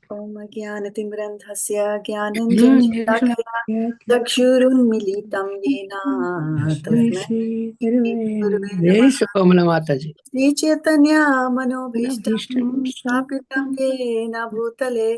Om Ajnanatimrandhasya Jnananjana Chakshurunmilitam Yena Tasmai Very Sukamala Mataji. Shri Chaitanya Manobhishtam Sthapitam Yena Bhutale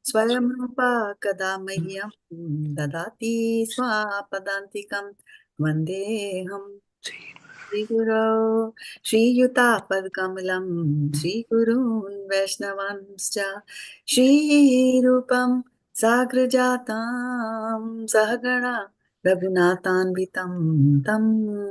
Swayam Rupa Kada Mahyam Dadati Swapadantikam Vandeham Shri Guru Shri Yuta Padkamalam Shri Gurun Vaishnavanscha Shri Rupam Sagrajatam Sahagana Raghunathanvitam Tam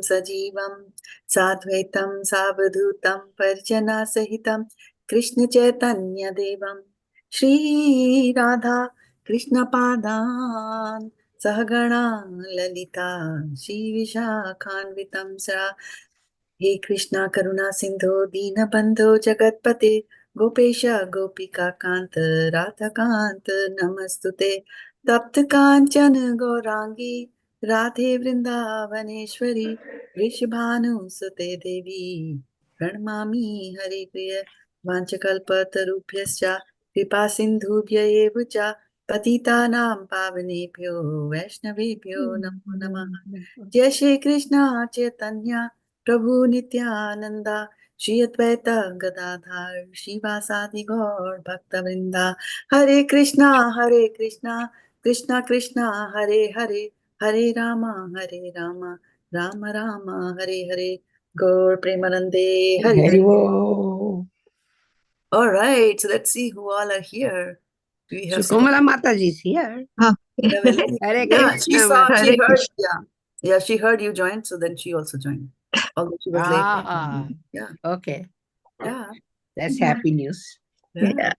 Sajivam Sadvaitam Savadhutam Parjana Sahitam Krishna Chaitanya Devam Shri Radha Krishna Padan Sahagana Lalita Shri Vishakhanvitam Sa He Krishna Karuna Sindho Dina Bandho Jagatpate Gopesha Gopika Kanta Radha Kanta Namastute Tapta Kanchana Gaurangi Radhe Vrindavaneshwari Vrishabhanu Sute Devi Pranamami Hari Priya Vanchakalpatarubhyascha Kripa Sindhubhya evacha Patitanam Pavanebhyo Vaishnavebhyo Namo Namaha Jai Shri Krishna Chaitanya Prabhu Nityananda Shri Advaita Gadadhar Shivasadi Gaur Bhaktavrinda Hare Krishna Krishna Krishna Hare Hare Hare Rama Rama Rama Hare Hare Gaur Premanande Hare Hare. All right, so let's see who all are here. Do we have Sukamala Mataji is here. Hare Krishna. Yeah, she heard you joined, so then she also joined. Although she was late. Yeah. Okay. Yeah. That's happy news. Yeah.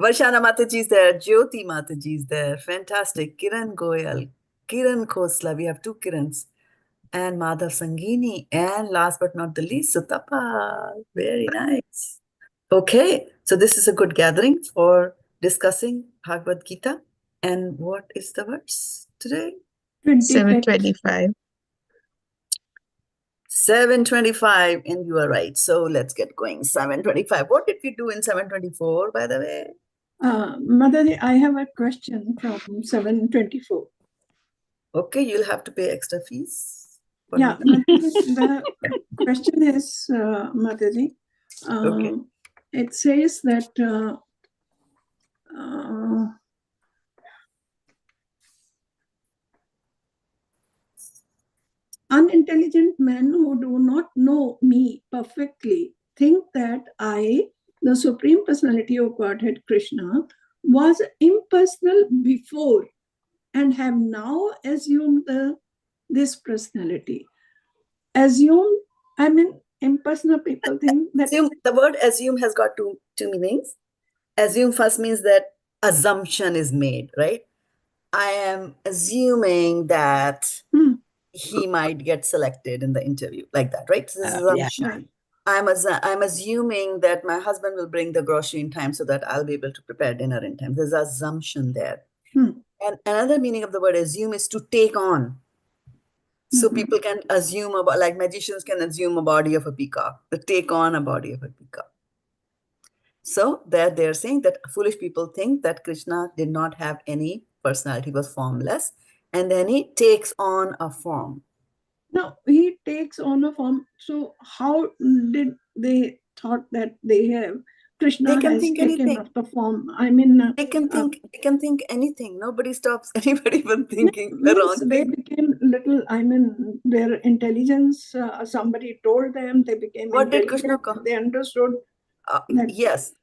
Varshana Mataji is there. Jyoti Mataji is there. Fantastic. Kiran Goyal. Kiran Khosla. We have two Kirans. And Madhav Sangini. And last but not the least, Sutapa. Very nice. Okay. So this is a good gathering for discussing Bhagavad-gītā. And what is the verse today? 725. 725, and you are right. So let's get going. 725. What did we do in 724, by the way? Mataji, I have a question from 724. Okay, you'll have to pay extra fees. Yeah, the question is, Mataji, okay. It says that unintelligent men who do not know me perfectly think that I, the Supreme Personality of Godhead, Krishna, was impersonal before and have now assumed this personality. Assume, I mean, impersonal people think that... Assume, the word assume has got two meanings. Assume first means that assumption is made, right? I am assuming that he might get selected in the interview, like that, right? So this is assumption. Yeah. I'm assuming that my husband will bring the grocery in time so that I'll be able to prepare dinner in time. There's assumption there. And another meaning of the word assume is to take on. So people can assume about, like magicians can assume a body of a peacock, to take on a body of a peacock. So that they're saying that foolish people think that Krishna did not have any personality, was formless, and then he takes on a form. No, he takes on a form. So how did they thought that they have Krishna they can has think taken anything. up the form? I mean, they can think anything. Nobody stops anybody from thinking the wrong they thing. became little. I mean, their intelligence. Somebody told them they became. What did Krishna call? They understood. Yes,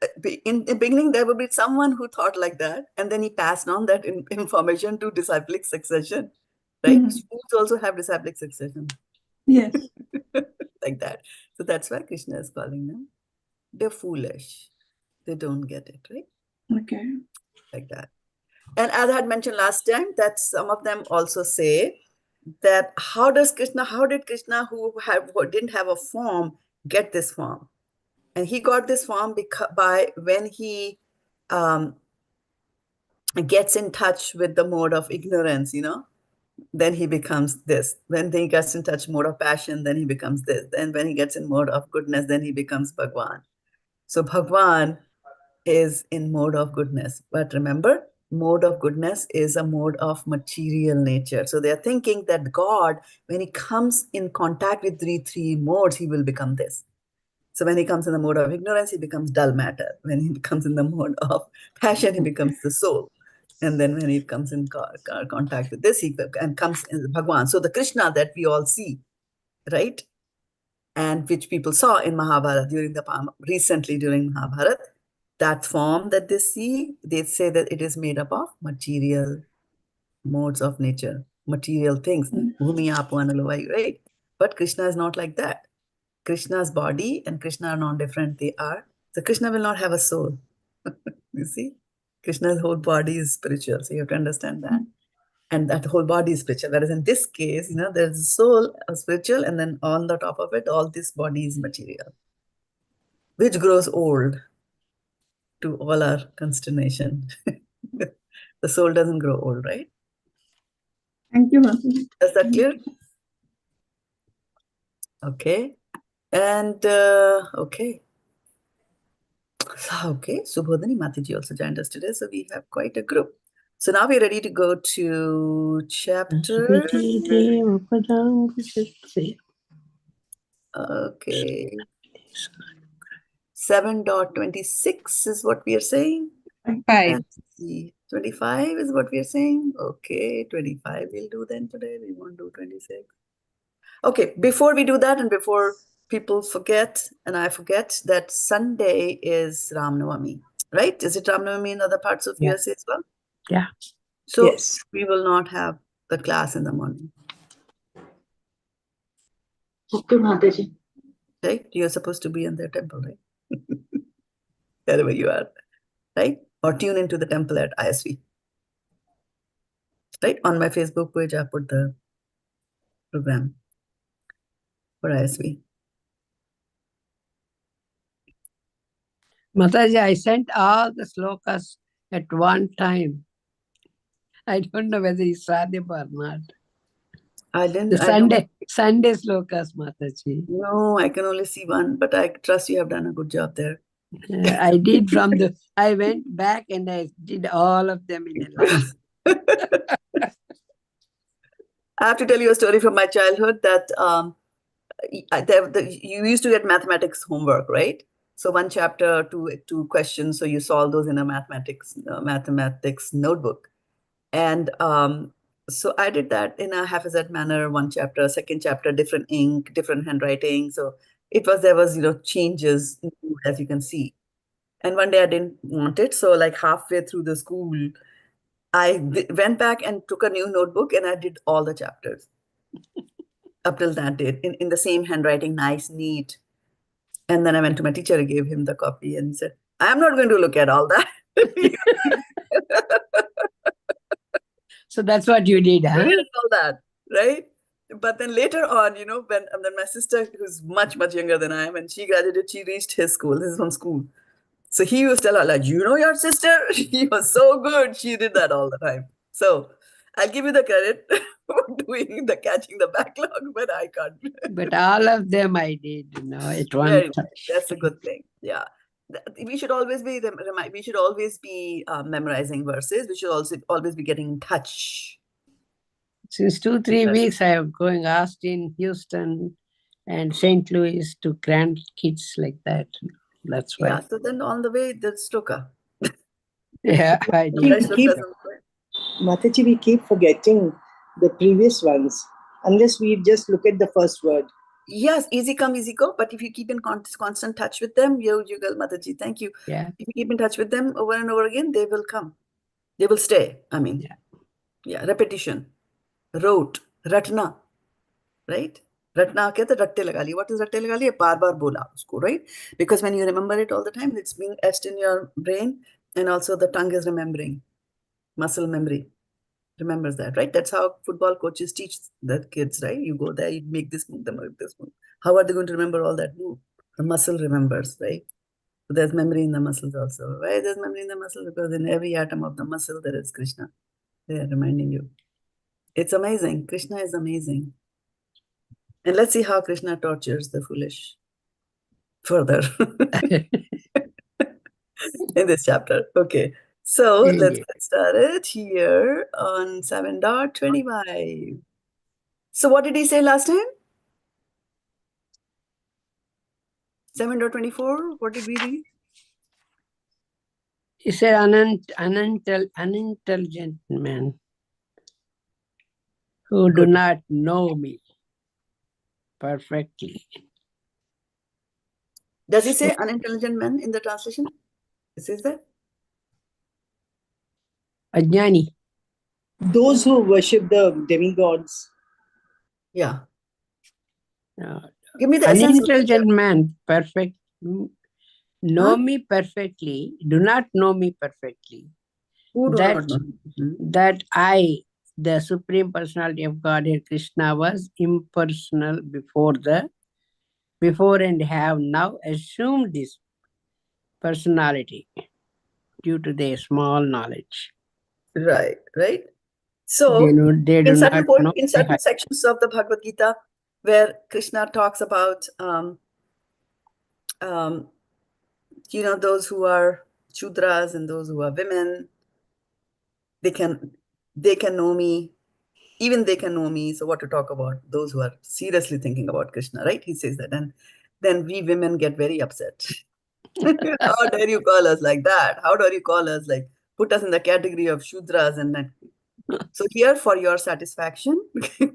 in the beginning there would be someone who thought like that, and then he passed on that information to disciplic succession, right? Schools also have disciplic succession. Yes. Like that. So that's why Krishna is calling them. They're foolish. They don't get it, right? Okay. Like that. And as I had mentioned last time, that some of them also say that how did Krishna, who didn't have a form, get this form? And he got this form by when he gets in touch with the mode of ignorance, then he becomes this. When he gets in touch mode of passion, then he becomes this. Then when he gets in mode of goodness, then he becomes Bhagwan. So Bhagwan is in mode of goodness. But remember, mode of goodness is a mode of material nature. So they are thinking that God, when he comes in contact with three modes, he will become this. So when he comes in the mode of ignorance, he becomes dull matter. When he comes in the mode of passion, he becomes the soul. And then when he comes in contact with this, he comes in Bhagwan. So the Krishna that we all see, right? And which people saw in Mahabharata recently during Mahabharata, that form that they see, they say that it is made up of material modes of nature, material things, Bhumi, Apu, Analovai, right? But Krishna is not like that. Krishna's body and Krishna are non-different. They are. So Krishna will not have a soul. You see? Krishna's whole body is spiritual. So you have to understand that. And that whole body is spiritual. Whereas in this case, there's a soul, a spiritual, and then on the top of it, all this body is material, which grows old to all our consternation. The soul doesn't grow old, right? Thank you, Mataji. Is that clear? Okay. And okay. Okay, Subhodhini Mataji also joined us today. So we have quite a group. So now we're ready to go to chapter. Okay. 7.26 is what we are saying. 5. 25 is what we are saying. Okay, 25 we'll do then today. We won't do 26. Okay, before we do that and before people forget, and I forget, that Sunday is Ram Navami, right? Is it Ram Navami in other parts of USA as well? Yeah. So Yes. we will not have the class in the morning. Okay, Mataji. Right? You're supposed to be in their temple, right? Wherever you are, right? Or tune into the temple at ISV. Right? On my Facebook page, I put the program for ISV. Mataji, I sent all the slokas at one time. I don't know whether you saw them or not. I didn't. The Sunday slokas, Mataji. No, I can only see one, but I trust you have done a good job there. I did I went back and I did all of them in a line. I have to tell you a story from my childhood that you used to get mathematics homework, right? So one chapter, two questions. So you solve those in a mathematics notebook. And so I did that in a haphazard manner, one chapter, second chapter, different ink, different handwriting. So there was changes, as you can see. And one day I didn't want it. So like halfway through the school, I went back and took a new notebook and I did all the chapters up till that date in the same handwriting, nice, neat. And then I went to my teacher and gave him the copy and said, I'm not going to look at all that. So that's what you did, huh? All that, right? But then later on, when my sister, who's much, much younger than I am, and she graduated, she reached his school. This is from school. So he used to tell her, like, your sister? She was so good. She did that all the time. So I'll give you the credit for doing catching the backlog, but I can't. But all of them I did, at one Very time. nice. That's a good thing. Yeah. We should always be memorizing verses. We should also always be getting in touch. Since 2-3 weeks, I am going Austin, Houston, and St. Louis to grandkids like that. That's why. Yeah. So then on the way, there's Shloka. Yeah, I did. Mataji, we keep forgetting the previous ones unless we just look at the first word. Yes, easy come, easy go. But if you keep in constant touch with them, Yugal Mataji, thank you. Yeah. If you keep in touch with them over and over again, they will come. They will stay. I mean, yeah, repetition. Wrote, ratna, right? Ratna kehte ratte laga liye. What is ratte laga liye? Baar baar bola usko, right? Because when you remember it all the time, it's being etched in your brain, and also the tongue is remembering. Muscle memory remembers that, right? That's how football coaches teach the kids, right? You go there, you make this move, then make this move. How are they going to remember all that move? The muscle remembers, right? So there's memory in the muscles also. Why there's memory in the muscle? Because in every atom of the muscle, there is Krishna. They are reminding you. It's amazing. Krishna is amazing. And let's see how Krishna tortures the foolish further. in this chapter. Okay. So let's get started here on 7.25. So what did he say last time? 7.24, what did we read? He said unintelligent man who do not know me perfectly. Does he say unintelligent men in the translation? It says that? Ajnani. Those who worship the demigods. Yeah. Give me the essence. Unintelligent man, perfect, know me perfectly, do not know me perfectly. Who do not know? That I, the Supreme Personality of Godhead, Krishna, was impersonal before and have now assumed this personality due to their small knowledge. Right, right. So, in certain sections of the Bhagavad-gītā, where Krishna talks about, those who are Shudras and those who are women, they can know me, even they can know me. So what to talk about those who are seriously thinking about Krishna, right? He says that. And then we women get very upset. How dare you call us like that? How dare you call us like, put us in the category of Shudras and that. So here, for your satisfaction,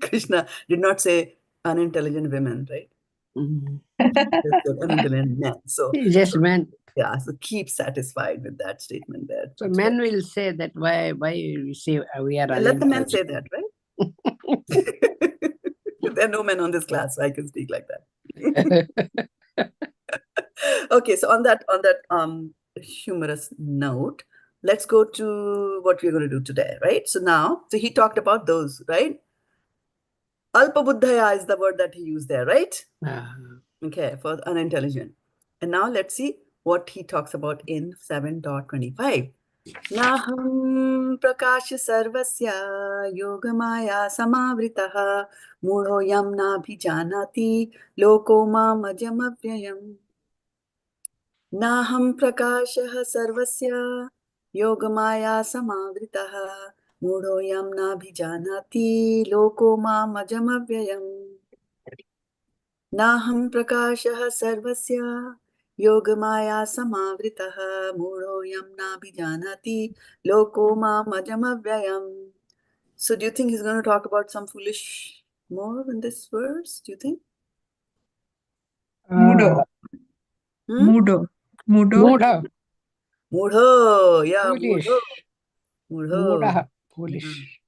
Krishna did not say unintelligent women, right? Unintelligent men. So he just meant. Yeah, so keep satisfied with that statement there. So men will say that why we say we are unintelligent. Let the men say that, right? There are no men on this class, so I can speak like that. Okay, so on that humorous note, let's go to what we're going to do today, right? So he talked about those, right? Alpa buddhaya is the word that he used there, right? Okay, for unintelligent. And now let's see what he talks about in 7.25. Nāhaṁ prakāśaḥ sarvasya yoga-māyā-samāvṛtaḥ mūḍho nābhijānāti loko ajam avyayam. Nāhaṁ prakāśaḥ sarvasya yoga-māyā-samāvṛtaḥ mūḍho nābhijānāti loko ajam avyayam. Nāhaṁ prakāśaḥ sarvasya yoga-māyā-samāvṛtaḥ mūḍho nābhijānāti loko ajam avyayam. So do you think he's going to talk about some foolish more in this verse? Do you think? Mūḍho. Mūḍho. Mūḍho. Mūḍho. Yeah, Foolish. Mūḍho. Foolish.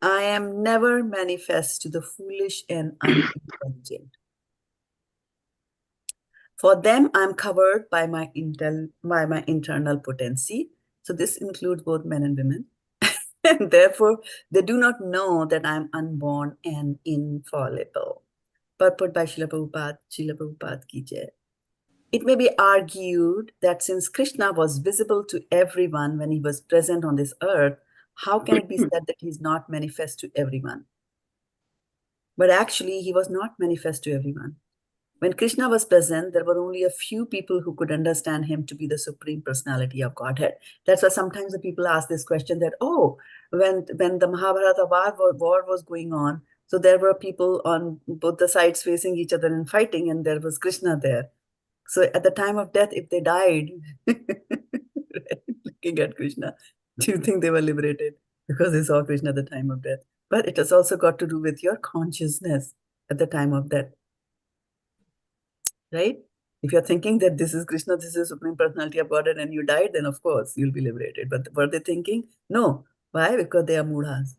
I am never manifest to the foolish and unintelligent. For them, I'm covered by my internal potency. So this includes both men and women. And therefore, they do not know that I'm unborn and infallible. Purport by Srila Prabhupada ki jai. It may be argued that since Krishna was visible to everyone when he was present on this earth, how can it be said that he's not manifest to everyone? But actually, he was not manifest to everyone. When Krishna was present, there were only a few people who could understand him to be the Supreme Personality of Godhead. That's why sometimes the people ask this question that, when the Mahabharata war was going on, so there were people on both the sides facing each other and fighting, and there was Krishna there. So at the time of death, if they died, looking at Krishna, do you think they were liberated? Because they saw Krishna at the time of death. But it has also got to do with your consciousness at the time of death. Right? If you're thinking that this is Krishna, this is Supreme Personality of Godhead, and you died, then of course you'll be liberated. But were they thinking? No. Why? Because they are mūḍhas.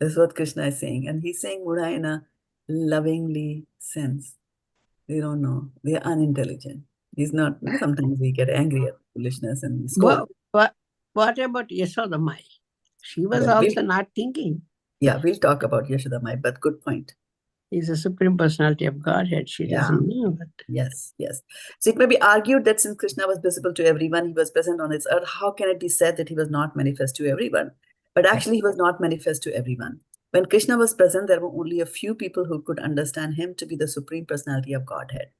That's what Krishna is saying. And he's saying mūḍha in a lovingly sense. They don't know. They are unintelligent. He's not. Sometimes we get angry at foolishness and scold. What about Yashodamai? She was also not thinking. Yeah, we'll talk about Yashodamai, but good point. He's a Supreme Personality of Godhead. She doesn't know that. Yes, yes. So it may be argued that since Krishna was visible to everyone, he was present on this earth, how can it be said that he was not manifest to everyone? But actually, he was not manifest to everyone. When Krishna was present, there were only a few people who could understand him to be the Supreme Personality of Godhead.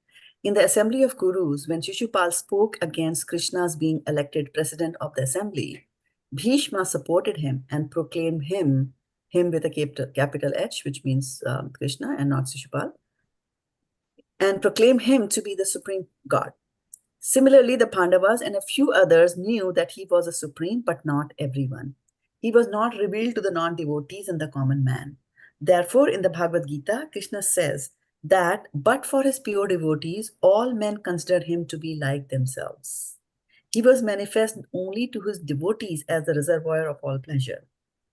In the assembly of Kurus, when Śiśupāla spoke against Krishna's being elected president of the assembly, Bhīṣma supported him and proclaimed him with a capital H, which means Krishna and not Śiśupāla, and proclaimed him to be the supreme God. Similarly, the Pāṇḍavas and a few others knew that he was a supreme, but not everyone. He was not revealed to the non-devotees and the common man. Therefore, in the Bhagavad-gītā, Krishna says that, but for his pure devotees, all men considered him to be like themselves. He was manifest only to his devotees as the reservoir of all pleasure.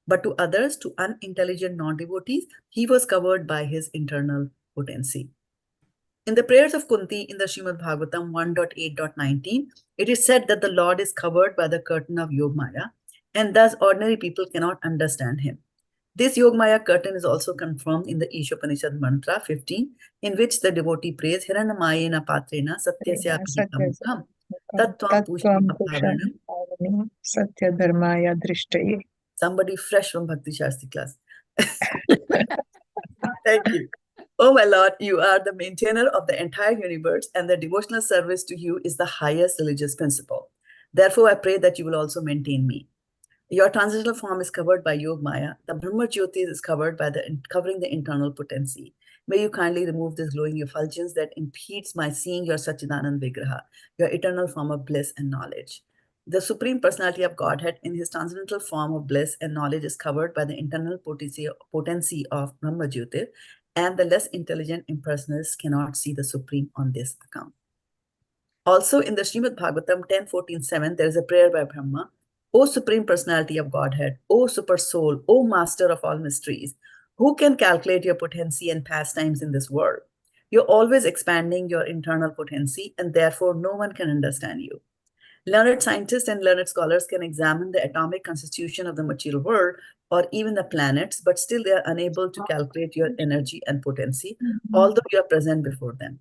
But to others, to unintelligent non-devotees, he was covered by his internal potency. In the prayers of Kunti in the Srimad Bhagavatam 1.8.19, it is said that the Lord is covered by the curtain of yoga-māyā, and thus ordinary people cannot understand him. This yoga-māyā curtain is also confirmed in the Ishopanishad mantra 15, in which the devotee prays Hiranyamayena patrena satyasya abhitamukam tattvam pusham satya dharmaya drishtaye. Somebody fresh from Bhakti Shastri class. Thank you. Oh my Lord, you are the maintainer of the entire universe, and the devotional service to you is the highest religious principle. Therefore, I pray that you will also maintain me. Your transitional form is covered by yoga-māyā. The Brahma Jyoti is covered by covering the internal potency. May you kindly remove this glowing effulgence that impedes my seeing your Satchidanand Vigraha, your eternal form of bliss and knowledge. The Supreme Personality of Godhead in his transcendental form of bliss and knowledge is covered by the internal potency of Brahma Jyoti, and the less intelligent impersonalists cannot see the Supreme on this account. Also, in the Srimad Bhagavatam 10.14.7, there is a prayer by Brahma. O Supreme Personality of Godhead, O Super Soul, O Master of all mysteries, who can calculate your potency and pastimes in this world? You're always expanding your internal potency, and therefore no one can understand you. Learned scientists and learned scholars can examine the atomic constitution of the material world or even the planets, but still they are unable to calculate your energy and potency, although you are present before them.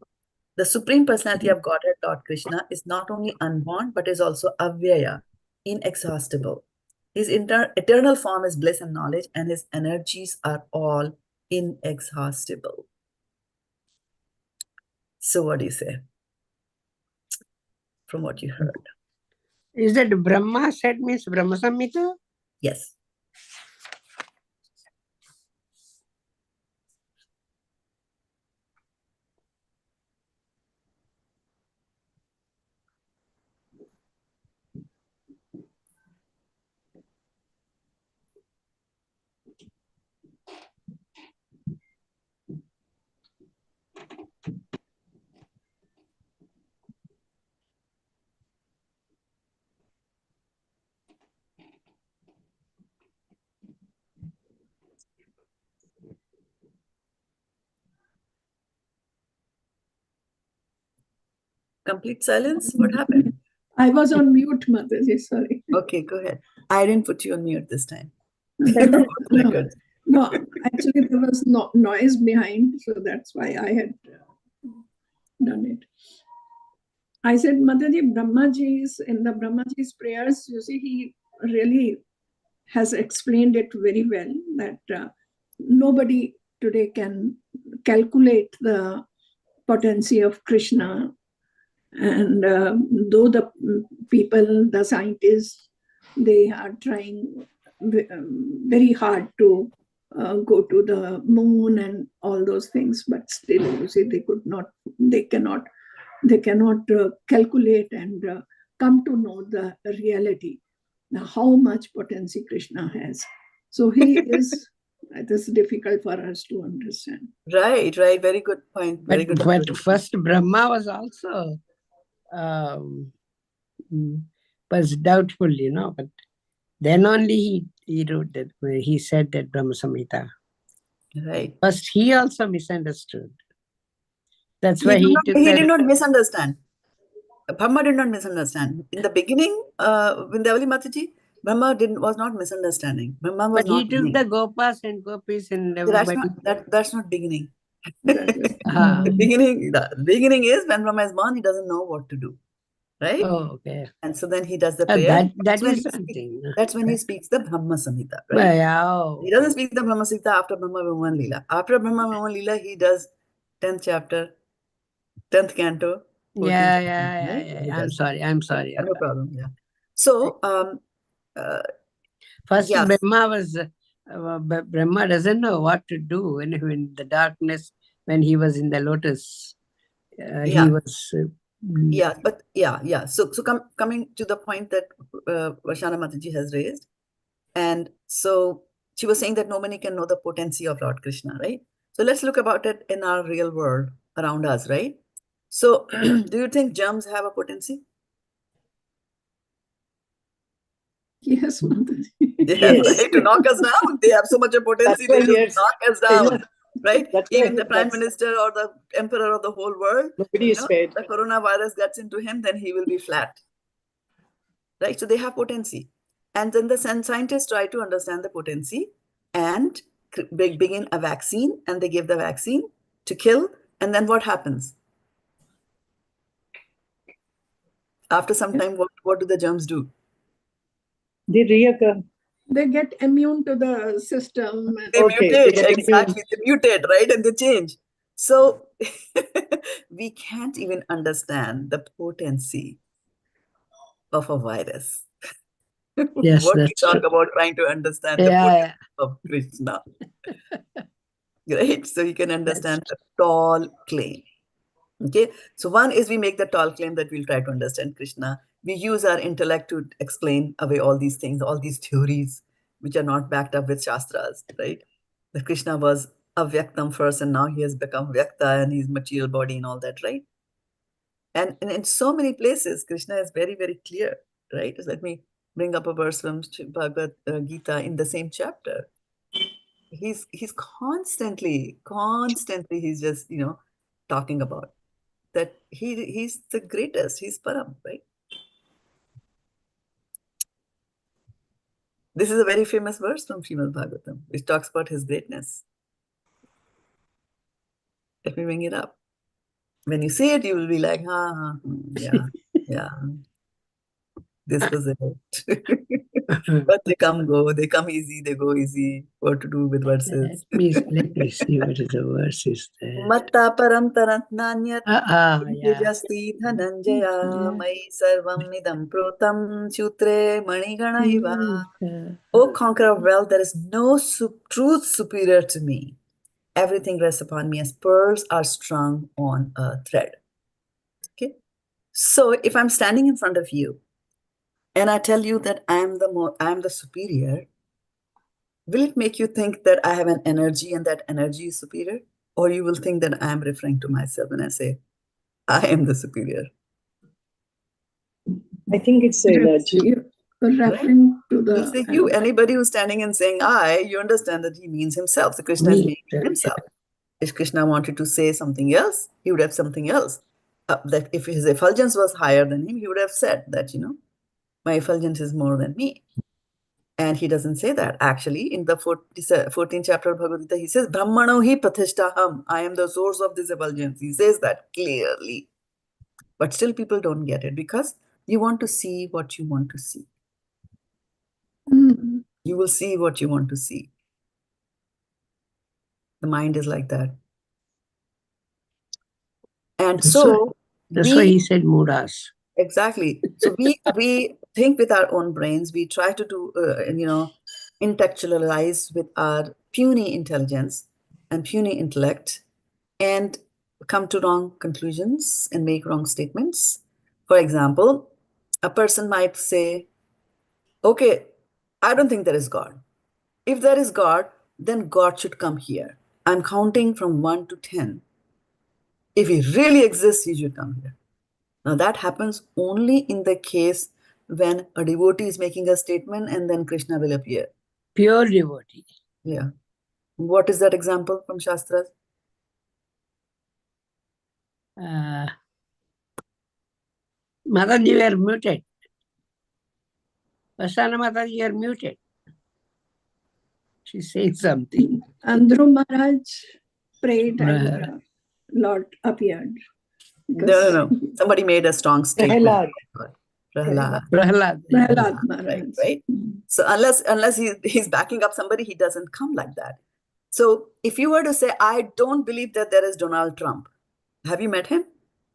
The Supreme Personality of Godhead, Lord Krishna, is not only unborn, but is also avyaya, inexhaustible. His eternal form is bliss and knowledge, and his energies are all inexhaustible. So what do you say from what you heard? Is that Brahma said means Brahma Samhita? Yes. Complete silence? What happened? I was on mute, Mataji, sorry. Okay, go ahead. I didn't put you on mute this time. No, actually there was no noise behind, so that's why I had done it. I said, Mataji, in the Brahmaji's prayers, you see, he really has explained it very well, that nobody today can calculate the potency of Krishna. And though the people, the scientists, they are trying very hard to go to the moon and all those things, but still, you see, they cannot calculate and come to know the reality, how much potency Krishna has. So he is. It is difficult for us to understand. Right. Very good point. Very good. But first Brahma was also was doubtful, but then only he wrote that, he said that Brahma Samhita. Right. First he also misunderstood. That's why he did not misunderstand. Brahma did not misunderstand. In the beginning, Vindhyavali Mataji, Brahma was not misunderstanding. Brahma was but he took the gopas and gopis and everybody. That's not beginning. The beginning is when Brahma is born, he doesn't know what to do. Right? Oh, okay. And so then he does the prayer. That is something. That's when he speaks the Brahma Samhita, right? Well, he doesn't speak the Brahma Samhita after Brahma Vimohan Leela. After Brahma Vimohan Leela, he does 10th chapter, 10th canto. 14th Yeah, chapter, right? I'm sorry. No problem. Yeah. So, First, yes. Brahma doesn't know what to do when in the darkness, when he was in the lotus. He was... So coming to the point that Varshana Mataji has raised, and so she was saying that nobody can know the potency of Lord Krishna, right? So let's look about it in our real world around us, right? So do you think germs have a potency? Yes, Mataji. Yes, right? To knock us down. They have so much of potency, they just knock us down. Right? Even the Prime Minister or the Emperor of the whole world, nobody is spared. The coronavirus gets into him, then he will be flat. Right? So they have potency. And then the scientists try to understand the potency and begin a vaccine, and they give the vaccine to kill. And then what happens? After some time, what do the germs do? They reoccur. They get immune to the system. They mutate, exactly. They mutate, right? And they change. So we can't even understand the potency of a virus. Yes, what we that's talk true. about trying to understand the potency of Krishna. Right? So you can understand a tall claim. Okay. So one is we make the tall claim that we'll try to understand Krishna. We use our intellect to explain away all these things, all these theories, which are not backed up with Shastras, right? That Krishna was avyaktam first, and now he has become vyakta and his material body and all that, right? And in so many places, Krishna is very, very clear, right? Just let me bring up a verse from Bhagavad-gītā in the same chapter. He's constantly, he's just, talking about that he's the greatest, he's Param, right? This is a very famous verse from Srimad Bhagavatam, which talks about his greatness. Let me bring it up. When you see it, you will be like, yeah. This was it. But they come easy, they go easy. What to do with verses? Let me see what is the verses there. Matta param taratnanyat jasti dhananjaya mai sarvam idam protam sutre manigana iva. O conqueror of wealth, there is no truth superior to me. Everything rests upon me as pearls are strung on a thread. Okay. So if I'm standing in front of you and I tell you that I am the superior, will it make you think that I have an energy and that energy is superior? Or you will think that I am referring to myself when I say, I am the superior? I think it's the energy. Referring to the... He'll say you. Anybody who's standing and saying I, you understand that he means himself. So Krishna is meaning himself. If Krishna wanted to say something else, he would have something else. That if his effulgence was higher than him, he would have said that, my effulgence is more than me. And he doesn't say that. Actually, in the 14th chapter of Bhagavad-gītā, he says, Brahmano hi pratishtaham. I am the source of this effulgence. He says that clearly. But still people don't get it because you want to see what you want to see. You will see what you want to see. The mind is like that. And that's why he said mūḍhas. Exactly. So we think with our own brains. We try to do, intellectualize with our puny intelligence and puny intellect and come to wrong conclusions and make wrong statements. For example, a person might say, okay, I don't think there is God. If there is God, then God should come here. I'm counting from 1 to 10. If he really exists, he should come here. Now that happens only in the case when a devotee is making a statement and then Krishna will appear. Pure devotee. Yeah. What is that example from Shastras? Mataji, you are muted. Vasana Mataji, you are muted. She's saying something. Andhru Maharaj prayed and Lord appeared. No. Somebody made a strong statement. Prahlad Maharaj. Right? So unless he's backing up somebody, he doesn't come like that. So if you were to say, I don't believe that there is Donald Trump. Have you met him?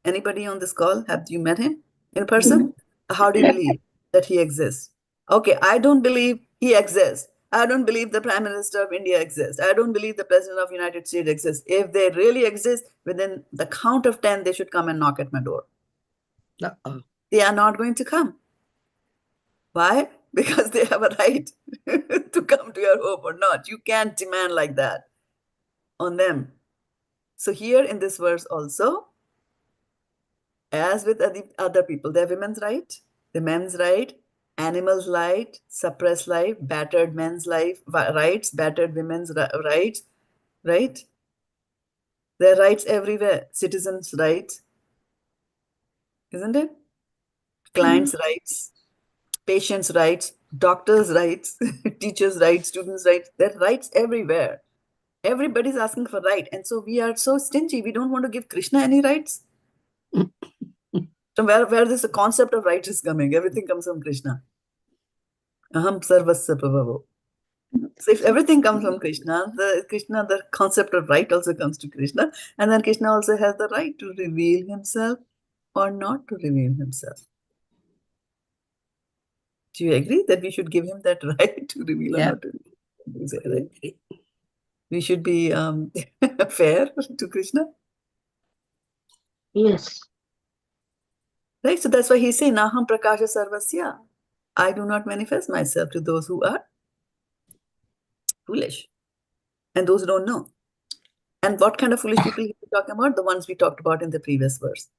Anybody on this call? Have you met him in person? How do you believe that he exists? Okay, I don't believe he exists. I don't believe the Prime Minister of India exists. I don't believe the President of the United States exists. If they really exist, within the count of 10, they should come and knock at my door. They are not going to come. Why? Because they have a right to come to your home or not. You can't demand like that on them. So here in this verse also, as with other people, they have women's right, the men's right, animals' right, suppressed life, battered men's rights, battered women's rights, right? There are rights everywhere. Citizens' rights, isn't it? Clients' rights, patients' rights, doctors' rights, teachers' rights, students' rights. There are rights everywhere. Everybody's asking for right. And so we are so stingy. We don't want to give Krishna any rights. So where this concept of right is coming, everything comes from Krishna. Aham sarvasya prabhavo. So if everything comes from Krishna, the concept of right also comes to Krishna. And then Krishna also has the right to reveal himself or not to reveal himself. Do you agree that we should give him that right to reveal or not to reveal? Is that right? We should be fair to Krishna. Yes. Right? So that's why he's saying, nāhaṁ prakāśaḥ sarvasya. I do not manifest myself to those who are foolish and those who don't know. And what kind of foolish people are we talking about? The ones we talked about in the previous verse.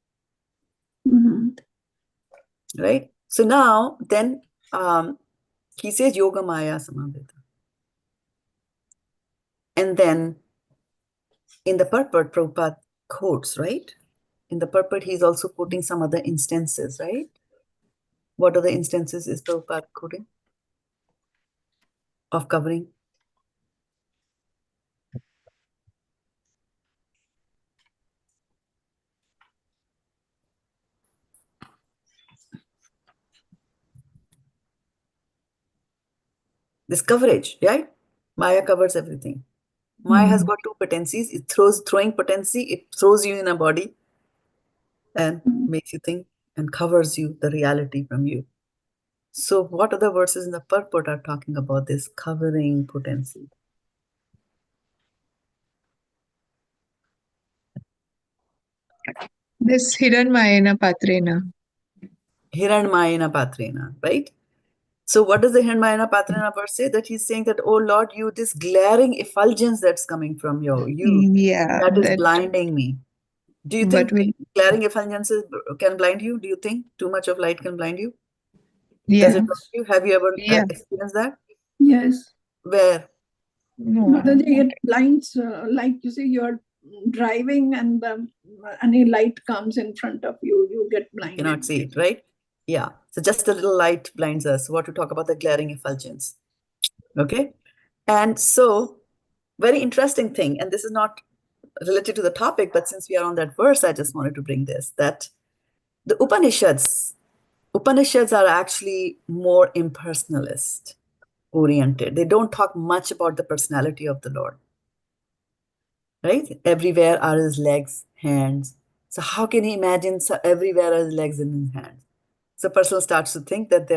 Right? So now, then he says yoga-māyā-samāvṛtaḥ. And then in the Purport, Prabhupada quotes, right? In the Purport, he's also quoting some other instances, right? What other instances is Prabhupada quoting of covering? This coverage, right? Maya covers everything. Maya has got two potencies. It throwing potency, it throws you in a body and makes you think and covers you, the reality from you. So what other verses in the Purport are talking about this covering potency? This Hiranmayena Patrena. Hiranmayena Patrena, right? So what does the Hiranmayena Patrena verse say? That he's saying that, oh Lord, you, this glaring effulgence that's coming from you, Yeah, that is blinding me. Do you think glaring effulgences can blind you? Do you think too much of light can blind you? Yeah. Does it blind you? Have you ever experienced that? Yes. Where? Mataji, it blinds, like you see, you're driving and any light comes in front of you, you get blinded. You cannot see it, right? Yeah. So just a little light blinds us. What to talk about the glaring effulgence. Okay. And so, very interesting thing, and this is not related to the topic, but since we are on that verse, I just wanted to bring this, that the Upanishads are actually more impersonalist oriented. They don't talk much about the personality of the Lord, right? Everywhere are his legs, hands. So how can he imagine everywhere are his legs and his hands? So person starts to think that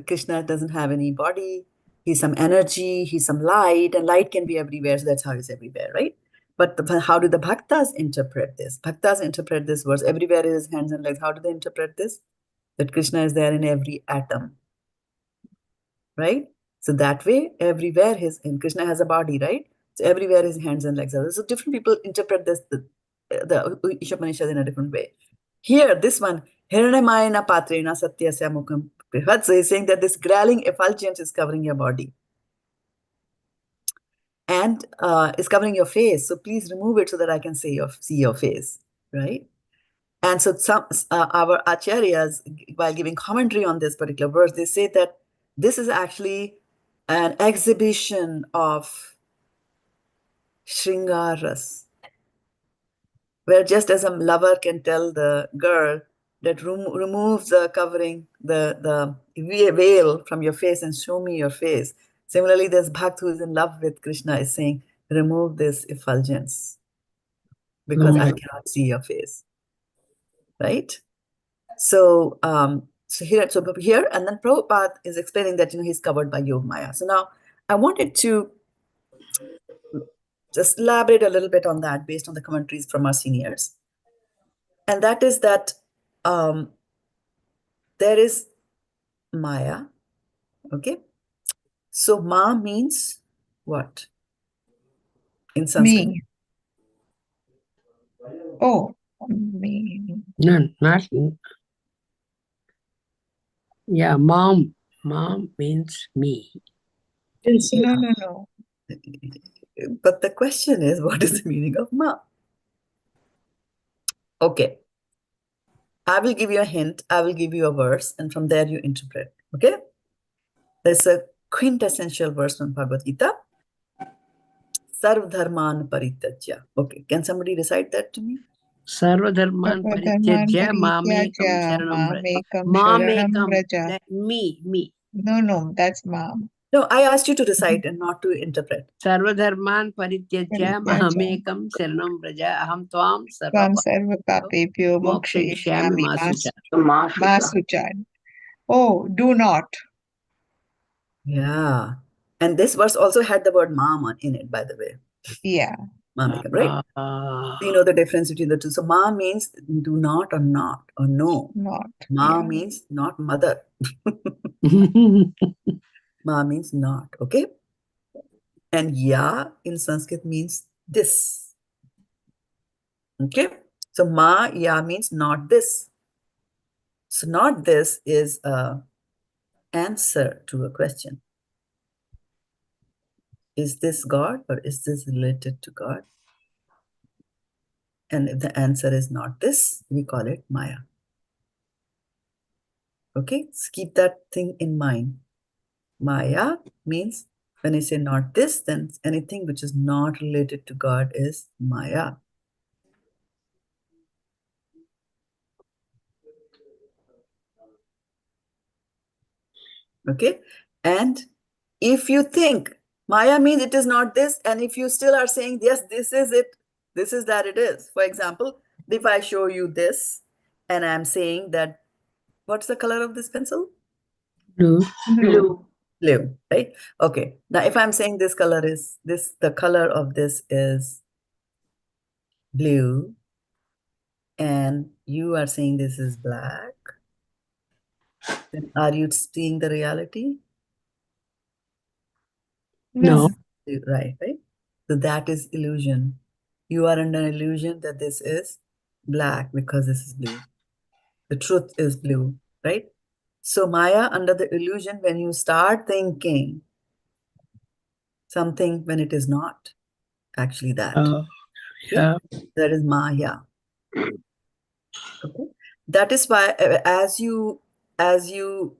Krishna doesn't have any body, he's some energy, he's some light, and light can be everywhere, so that's how he's everywhere, right? But how do the bhaktas interpret this? Bhaktas interpret this verse, everywhere is his hands and legs. How do they interpret this? That Krishna is there in every atom, right? So that way, everywhere and Krishna has a body, right? So everywhere his hands and legs are. So different people interpret this, the Ishopanishad in a different way. Here, this one, Hiranmayena Patrena Satyasya Mukham. So he's saying that this growling effulgence is covering your body and is covering your face. So please remove it so that I can see your face, right? And so our acharyas, while giving commentary on this particular verse, they say that this is actually an exhibition of Shringaras, where just as a lover can tell the girl that remove the covering, the veil from your face and show me your face. Similarly, this Bhakt who is in love with Krishna is saying, remove this effulgence. because I cannot see your face, right? So, here, and then Prabhupada is explaining that, he's covered by yoga-māyā. So now I wanted to just elaborate a little bit on that based on the commentaries from our seniors. And that is that there is Maya, okay? So Ma means what in Sanskrit? Me. Oh, me. No, not. Yeah, mom. Mom means me. No. But the question is, what is the meaning of Ma? Okay. I will give you a hint. I will give you a verse, and from there you interpret. Okay? There's a quintessential verse from Bhagavad-gītā. Sarvadharman parityajya. Okay. Can somebody recite that to me? Sarvadharman parityajya mamekam sharanam vraja. Mamekam. Me. No, that's mom. No, I asked you to recite and not to interpret. Sarvadharman parityajya mamekam sharanam vraja. Aham tvam sarvapapebhyo mokshayishyami masuchan. Masuchan. Oh, do not. Yeah. And this verse also had the word mama in it, by the way. Yeah. Mamekam, right? So you know the difference between the two. So ma means do not or not or no. Not. Ma means not mother. Ma means not, okay? And ya in Sanskrit means this. Okay? So ma, ya means not this. So not this is a answer to a question. Is this God or is this related to God? And if the answer is not this, we call it Maya. Okay? So keep that thing in mind. Maya means when I say not this, then anything which is not related to God is Maya. Okay? And if you think Maya means it is not this, and if you still are saying, yes, this is it, this is that it is. For example, if I show you this, and I'm saying that, what's the color of this pencil? Blue. Blue, right? Okay. Now, if I'm saying this color is this, the color of this is blue, and you are saying this is black, then are you seeing the reality? No. Right. So that is illusion. You are under an illusion that this is black because this is blue. The truth is blue, right? So Maya, under the illusion, when you start thinking something when it is not actually that. Yeah. That is Maya. Okay. That is why as you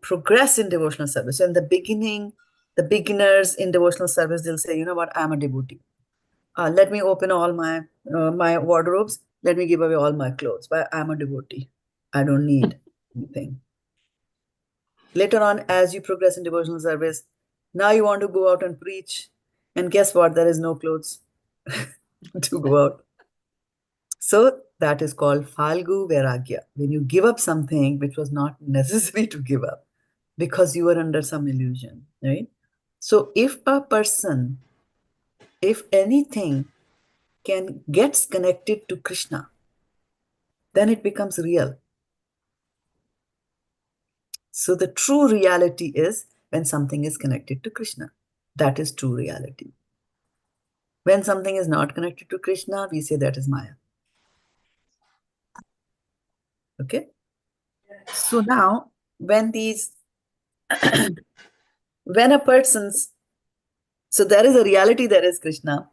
progress in devotional service, so in the beginning, the beginners in devotional service, they'll say, you know what, I'm a devotee. Let me open all my my wardrobes. Let me give away all my clothes. But I'm a devotee. I don't need anything. Later on, as you progress in devotional service, now you want to go out and preach. And guess what? There is no clothes to go out. So that is called Falgu Vairagya. When you give up something which was not necessary to give up because you were under some illusion, right? So if a person, if anything gets connected to Krishna, then it becomes real. So the true reality is when something is connected to Krishna. That is true reality. When something is not connected to Krishna, we say that is Maya. Okay? So now, when these, when a person's, so there is a reality, there is Krishna.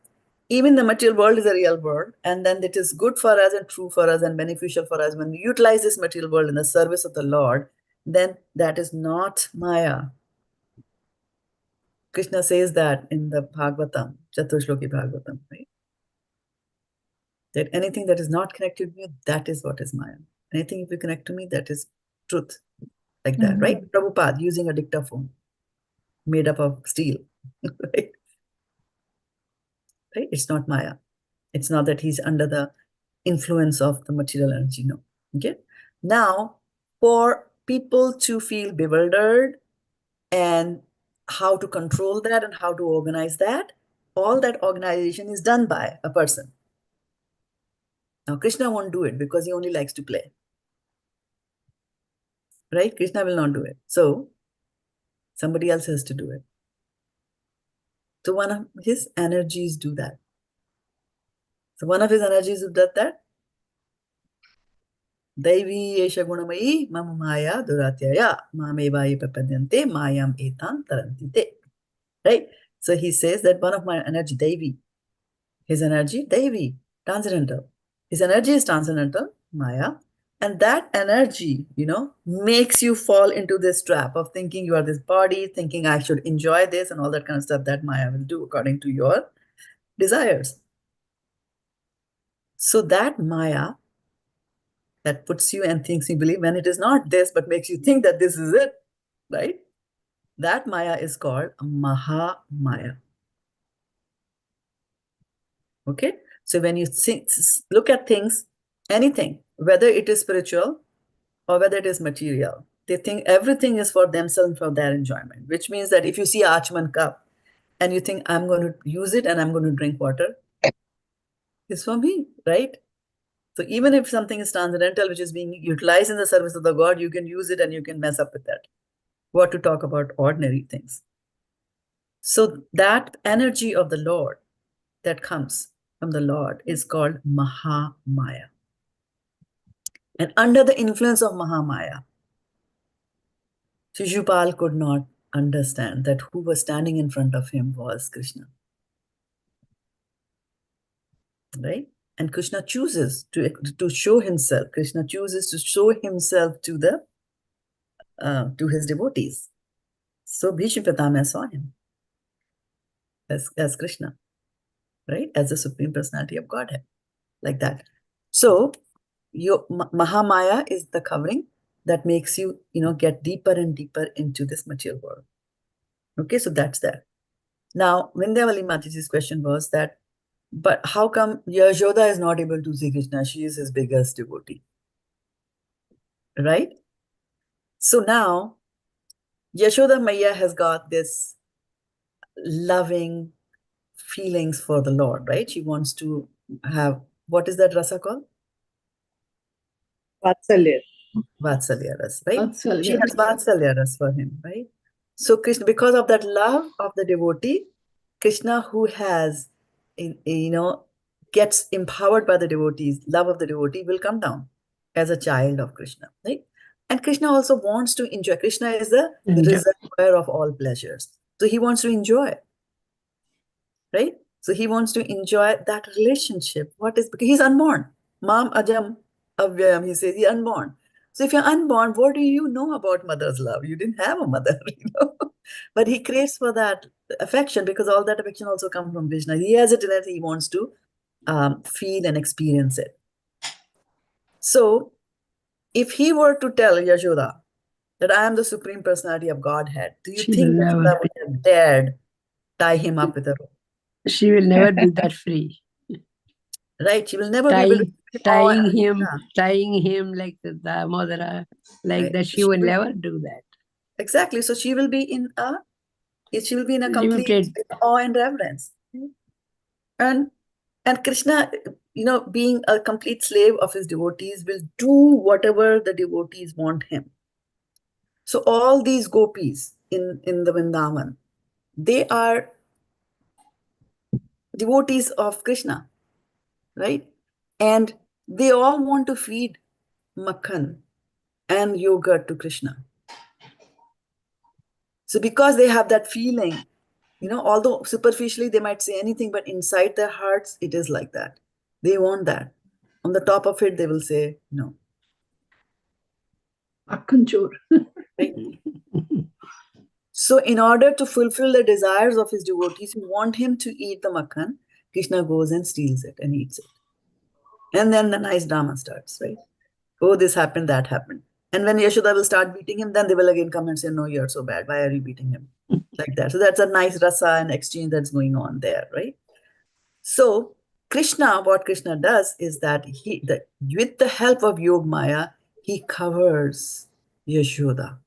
Even the material world is a real world, and then it is good for us and true for us and beneficial for us. When we utilize this material world in the service of the Lord, then that is not Maya. Krishna says that in the Bhagavatam, Chatushloki Bhagavatam, right? That anything that is not connected to me, that is what is Maya. Anything if you connect to me, that is truth. Like that, right? Prabhupada using a dictaphone made up of steel, right? Right? It's not Maya. It's not that he's under the influence of the material energy. No. Okay. Now, for people to feel bewildered and how to control that and how to organize that, all that organization is done by a person. Now, Krishna won't do it because he only likes to play. Right? Krishna will not do it. So, somebody else has to do it. So, one of his energies do that. So, one of his energies who does that, Daivi Esha Gunamayi Mama Maya Duratyaya Mamevayi Papadyante Mayam Etan Tarantite. Right? So, he says that one of my energy, Daivi, his energy, Daivi, transcendental. His energy is transcendental, Maya. And that energy, makes you fall into this trap of thinking you are this body, thinking I should enjoy this and all that kind of stuff that Maya will do according to your desires. So that Maya that puts you and thinks you believe when it is not this, but makes you think that this is it, right? That Maya is called Maha-Maya. Okay? So when you look at things, anything, whether it is spiritual or whether it is material, they think everything is for themselves, for their enjoyment, which means that if you see an Achman cup and you think, I'm going to use it and I'm going to drink water, it's for me, right? So even if something is transcendental, which is being utilized in the service of the God, you can use it and you can mess up with that. What to talk about ordinary things. So that energy of the Lord that comes from the Lord is called Maha-Maya. And under the influence of Maha-Maya, Śiśupāla could not understand that who was standing in front of him was Krishna. Right? And Krishna chooses to show himself. Krishna chooses to show himself to his devotees. So Bhīṣma saw him as Krishna, right? As the Supreme Personality of Godhead, like that. So Mahamaya is the covering that makes you, get deeper and deeper into this material world. Okay, so that's there. Now, Vindhyavali Mataji's question was that, but how come Yashoda is not able to see Krishna? She is his biggest devotee. Right? So now, Yashoda Maya has got this loving feelings for the Lord, right? She wants to have, what is that rasa called? Vatsalya. Vatsalya ras, right? Vatsalya. She has Vatsalya ras for him, right? So Krishna, because of that love of the devotee, Krishna, who has, gets empowered by the devotees, love of the devotee, will come down as a child of Krishna, right? And Krishna also wants to enjoy. Krishna is the reservoir of all pleasures. So he wants to enjoy, right? So he wants to enjoy that relationship. Because he's unborn. Mam ajam avyayam, he says, he's unborn. So if you're unborn, what do you know about mother's love? You didn't have a mother, But he craves for that affection because all that affection also comes from Krishna. He has it in it, he wants to feel and experience it. So if he were to tell Yashoda that I am the Supreme Personality of Godhead, do you think Yashoda would have dared tie him up with a rope? She will never be that free. Right, she will never be able to tying him like the Damodara, like right. that. She will never do that. Exactly. So she will be in a complete awe and reverence. And Krishna, being a complete slave of his devotees, will do whatever the devotees want him. So all these gopis in the Vrindavan, they are devotees of Krishna, right? And they all want to feed makhan and yogurt to Krishna. So because they have that feeling, although superficially they might say anything, but inside their hearts, it is like that. They want that. On the top of it, they will say no. Right? So in order to fulfill the desires of his devotees who want him to eat the makhan, Krishna goes and steals it and eats it. And then the nice drama starts, right? Oh, this happened, that happened. And when Yashoda will start beating him, then they will again come and say, no, you're so bad. Why are you beating him? Like that. So that's a nice rasa and exchange that's going on there, right? So Krishna, what Krishna does is that with the help of yoga-māyā, he covers Yashoda.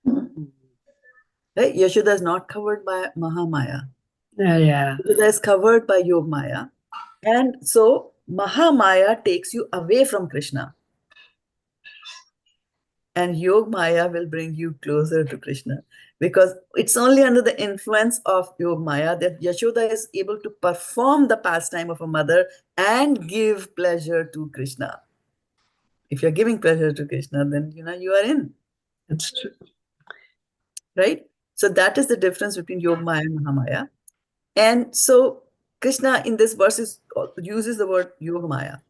Right? Yashoda is not covered by Mahamaya. Yeah. Yashoda is covered by yoga-māyā. And so Mahamaya takes you away from Krishna. And yoga-māyā will bring you closer to Krishna. Because it's only under the influence of yoga-māyā that Yashoda is able to perform the pastime of a mother and give pleasure to Krishna. If you're giving pleasure to Krishna, then you are in. That's true. Right? So that is the difference between yoga-māyā and Mahamaya. And so Krishna in this verse uses the word yoga-māyā.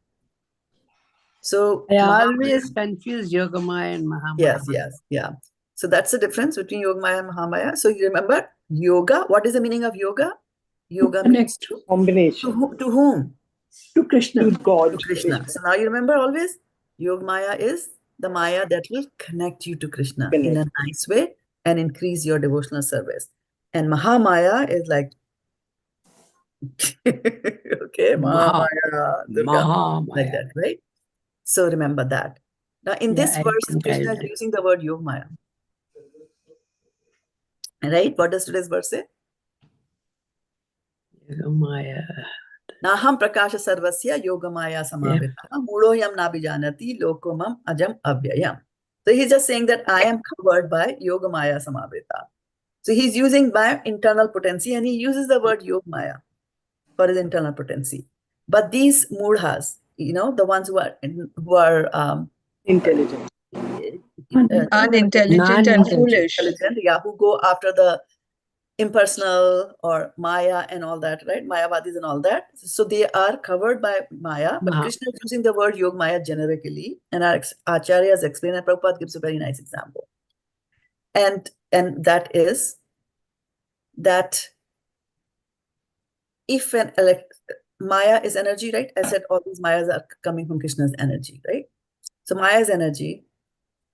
So I always confuse yoga-māyā and Mahamaya. Yes. So that's the difference between yoga-māyā and Mahamaya. So you remember yoga. What is the meaning of yoga? Yoga means combination. To whom? To Krishna. To God. To Krishna. So now you remember always, yoga-māyā is the Maya that will connect you to Krishna in a nice way and increase your devotional service. And Mahamaya is like, okay, Mahamaya, Durga, like that, right? So remember that. Now in this verse, Krishna is using the word yoga-māyā. Right? What does today's verse say? Yoga-māyā. Nāhaṁ prakāśaḥ sarvasya yoga-māyā-samāvṛtaḥ mūḍho nābhijānāti loko ajam avyayam. So he's just saying that I am covered by yoga-māyā-samāvṛtaḥ. So he's using by internal potency, and he uses the word yoga-māyā for his internal potency. But these mūḍhas, the ones who are intelligent. Unintelligent and foolish. Who go after the impersonal or Maya and all that, right? Mayavadis and all that. So they are covered by Maya, but Krishna is using the word yoga-māyā generically, and our acharyas explain, and Prabhupada gives a very nice example. And that is that if Maya is energy, right? I said all these Mayas are coming from Krishna's energy, right? So Maya is energy.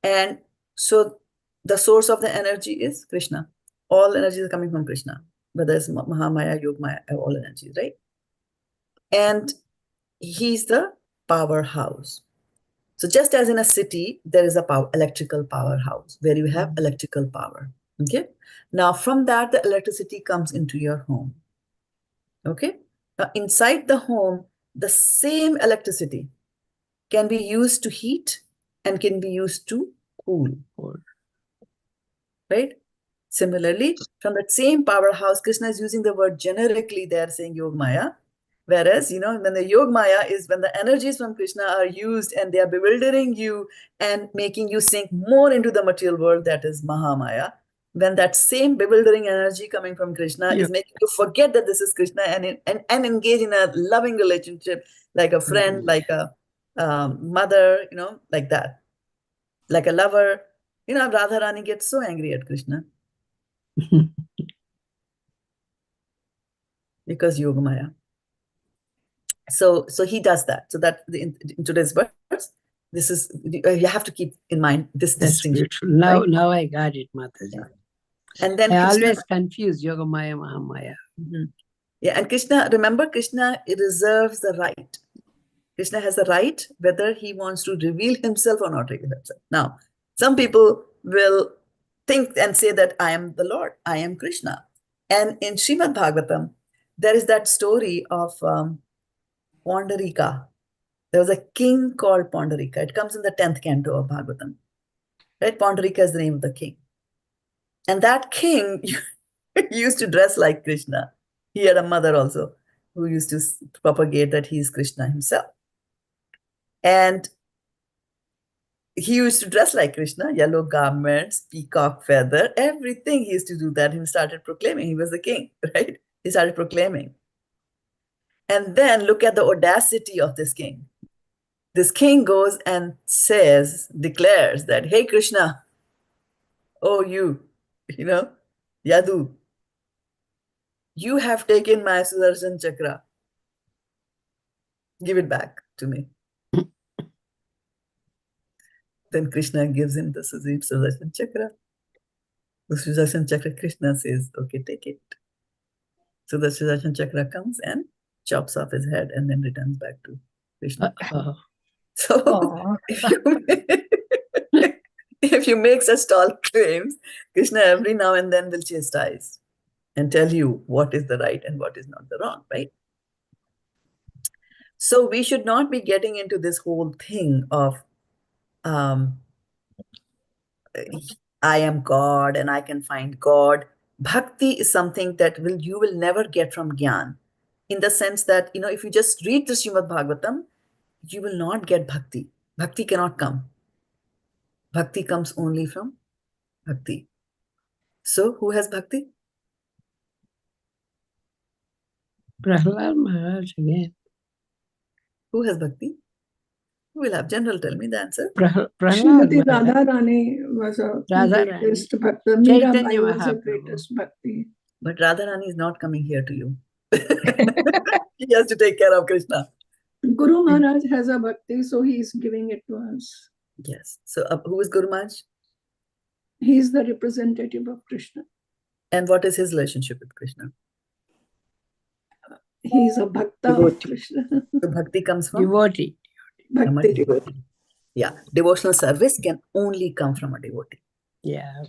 And so the source of the energy is Krishna. All energies are coming from Krishna, whether it's Mahamaya, Yoga-māyā, all energies, right? And he's the powerhouse. So just as in a city, there is a electrical powerhouse where you have electrical power. Okay. Now from that, the electricity comes into your home. Okay. Now inside the home, the same electricity can be used to heat and can be used to cool. Right? Similarly, from that same powerhouse, Krishna is using the word generically there, saying yoga-māyā. Whereas, when the yoga-māyā is when the energies from Krishna are used and they are bewildering you and making you sink more into the material world, that is Mahamaya. When that same bewildering energy coming from Krishna is making you forget that this is Krishna and engage in a loving relationship, like a friend, like a mother, like that. Like a lover. Radharani gets so angry at Krishna. Because yoga-māyā. So he does that. So that in today's verse, this is, you have to keep in mind this distinction. Now, right? Now I got it, Mataji. Yeah. And then I always confuse yoga-māyā, Mahamaya. Yeah, and remember Krishna reserves the right. Krishna has the right whether he wants to reveal himself or not reveal himself. Now, some people will think and say that I am the Lord, I am Krishna. And in Srimad Bhagavatam, there is that story of Paṇḍarika. There was a king called Paṇḍarika. It comes in the 10th canto of Bhagavatam. Right? Paṇḍarika is the name of the king. And that king used to dress like Krishna. He had a mother also who used to propagate that he is Krishna himself. And he used to dress like Krishna, yellow garments, peacock feather, everything. He used to do that. He started proclaiming. He was the king, right? He started proclaiming. And then look at the audacity of this king. This king goes and declares that, hey, Krishna, oh, Yadu, you have taken my Sudarshan Chakra. Give it back to me. Then Krishna gives him the Sudarshan Chakra. The Sudarshan Chakra, Krishna says, okay, take it. So the Sudarshan Chakra comes and chops off his head, and then returns back to Krishna. Oh. So if you make such tall claims, Krishna every now and then will chastise and tell you what is the right and what is not the wrong, right? So we should not be getting into this whole thing of I am God and I can find God. Bhakti is something that you will never get from Gyan, in the sense that, if you just read the Srimad Bhagavatam, you will not get bhakti. Bhakti cannot come. Bhakti comes only from bhakti. So who has bhakti? Prahlad Maharaj again. Who has bhakti? Who will have? General, tell me the answer. Prahlad Srimati Maharaj. Radharani was a Radharani. greatest bhakti. Chaitanya Mirabai was the Mahaprabhu. greatest bhakti. But Radharani is not coming here to you. He has to take care of Krishna. Guru Maharaj has a bhakti, so he is giving it to us. Yes. So who is Guru Maharaj? He is the representative of Krishna. And what is his relationship with Krishna? He is a bhakta of Krishna. So bhakti comes from? Devotee. Bhakti. Yeah. Devotional service can only come from a devotee. Yeah.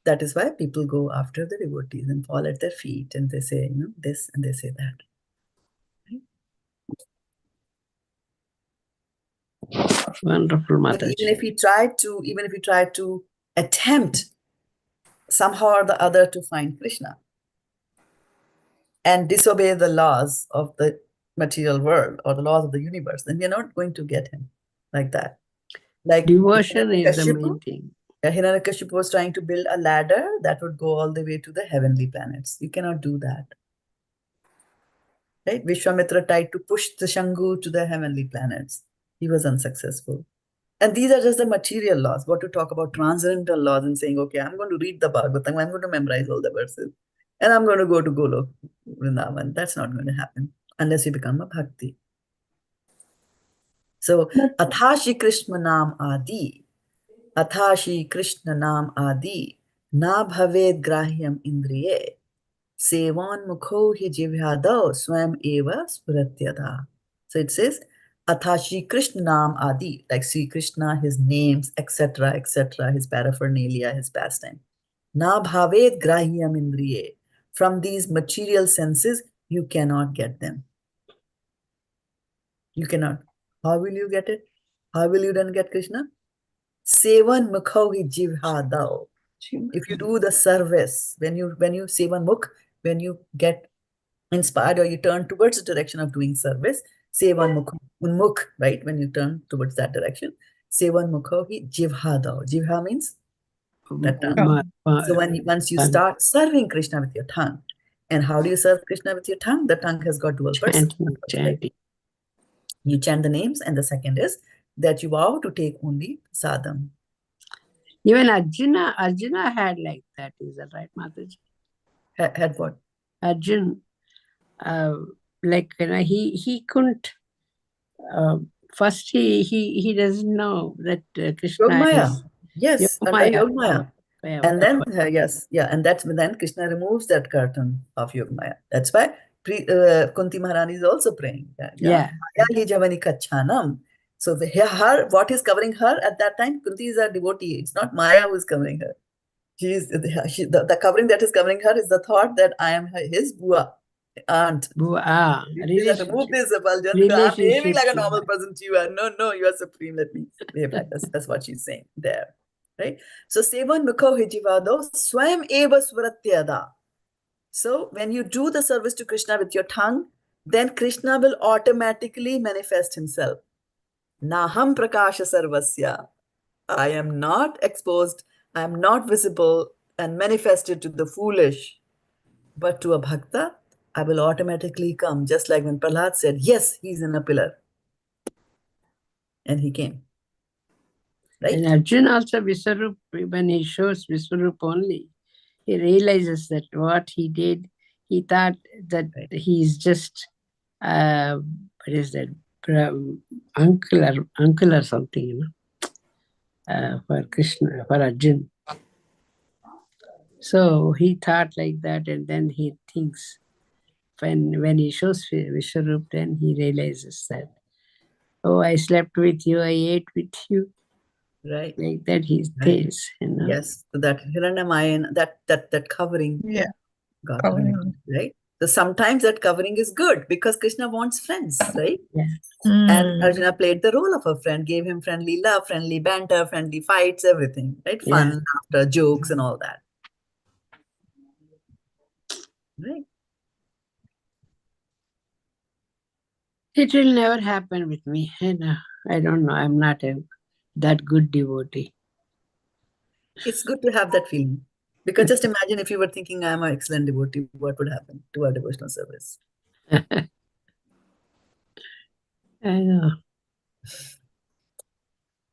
That is why people go after the devotees and fall at their feet and they say, this and they say that. Right? Wonderful, But Mataji. even if we try to attempt somehow or the other to find Krishna and disobey the laws of the material world or the laws of the universe, then we are not going to get him like that. Like Devotion is the main thing. Hiranyakashipu was trying to build a ladder that would go all the way to the heavenly planets. You cannot do that. Right? Vishwamitra tried to push the Shangu to the heavenly planets. He was unsuccessful. And these are just the material laws. What to talk about transcendental laws and saying, okay, I'm going to read the Bhagavatam, I'm going to memorize all the verses, and I'm going to go to Golok, Vrindavan. That's not going to happen unless you become a bhakti. So, Athashi Krishna Nam Adi, Athashi Krishna Nam Adi, Na Bhaved Grahyam Indriye, Sevan Mukho Hi Jivhadau Swam Eva Spuratyada. So it says, Athashi Krishna Nam Adi, like Sri Krishna, his names, etc., his paraphernalia, his pastime. Na Bhaved Grahyam Indriye. From these material senses, you cannot get them. You cannot. How will you get it? How will you then get Krishna? Sevan Mukho Hi Jivhadau. If you do the service, when you Sevan Mukh, when you get inspired or you turn towards the direction of doing service, Sevan Mukh, right? When you turn towards that direction, Sevan Mukho Hi Jivhadau. Jivha means the tongue. So once you start serving Krishna with your tongue, and how do you serve Krishna with your tongue? The tongue has got dual purpose. Chanting. You chant the names, and the second is that you vow to take only sadham. Even Arjuna had like that. Is that right, Mataji? Had what? Arjuna, he couldn't. First, he doesn't know that Krishna Yoga-māyā. is Yes, Yoga-māyā. Yeah, and then and that's when then Krishna removes that curtain of Yoga-māyā. That's why Kunti Maharani is also praying. So what is covering her at that time? Kunti is a devotee. It's not Maya who is covering her. The covering that is covering her is the thought that I am his Bua, aunt. Remove this effulgence. I'm behaving like a normal person to you. No, you are supreme. Let me behave like this. That's what she's saying there. Right? So, Sevan Mukho Hi Jivhadau Swam Eva Spuratyada. So, when you do the service to Krishna with your tongue, then Krishna will automatically manifest himself. Nāhaṁ prakāśaḥ sarvasya. I am not exposed, I am not visible and manifested to the foolish, but to a bhakta, I will automatically come. Just like when Prahlad said, yes, he's in a pillar. And he came. Right? And Arjuna also, Viswarup, when he shows Viswarup only, he realizes that what he did, he thought that he's just, what is that, uncle or something, for Krishna, for Arjuna. So he thought like that, and then he thinks when he shows Vishwarup, then he realizes that, oh, I slept with you, I ate with you. Right. Like that he stays, you know. Yes. So that Hiranyamayan, that covering. Yeah. God, Covering. right? So sometimes that covering is good because Krishna wants friends, right? Yeah. And Arjuna played the role of a friend, gave him friendly love, friendly banter, friendly fights, everything, right? Fun, laughter, jokes, and all that. Right? It will never happen with me. You know, I don't know. I'm not that good devotee. It's good to have that feeling. Because just imagine if you were thinking, I'm an excellent devotee, what would happen to our devotional service? I know.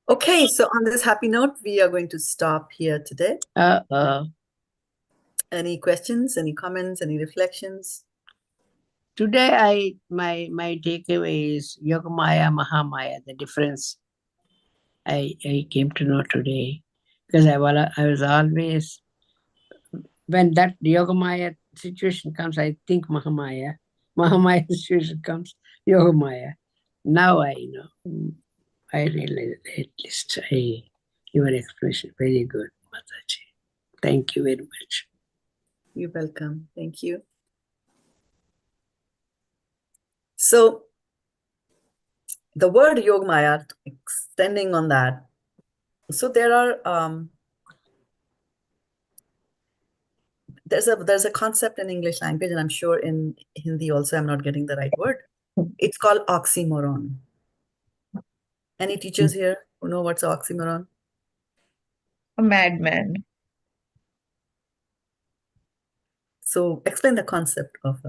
Okay, so on this happy note, we are going to stop here today. Any questions, any comments, any reflections? Today, my takeaway is yoga-māyā, mahamāyā, the difference I came to know today. Because I was always, when that yoga-māyā situation comes, I think mahamāyā. Mahamāyā situation comes, yoga-māyā. Now I know. I realize at least your explanation very good, Mataji. Thank you very much. You're welcome. Thank you. So the word yoga-māyā, extending on that. So there are there's a concept in English language, and I'm sure in Hindi also I'm not getting the right word. It's called oxymoron. Any teachers here who know what's oxymoron? A madman. So explain the concept of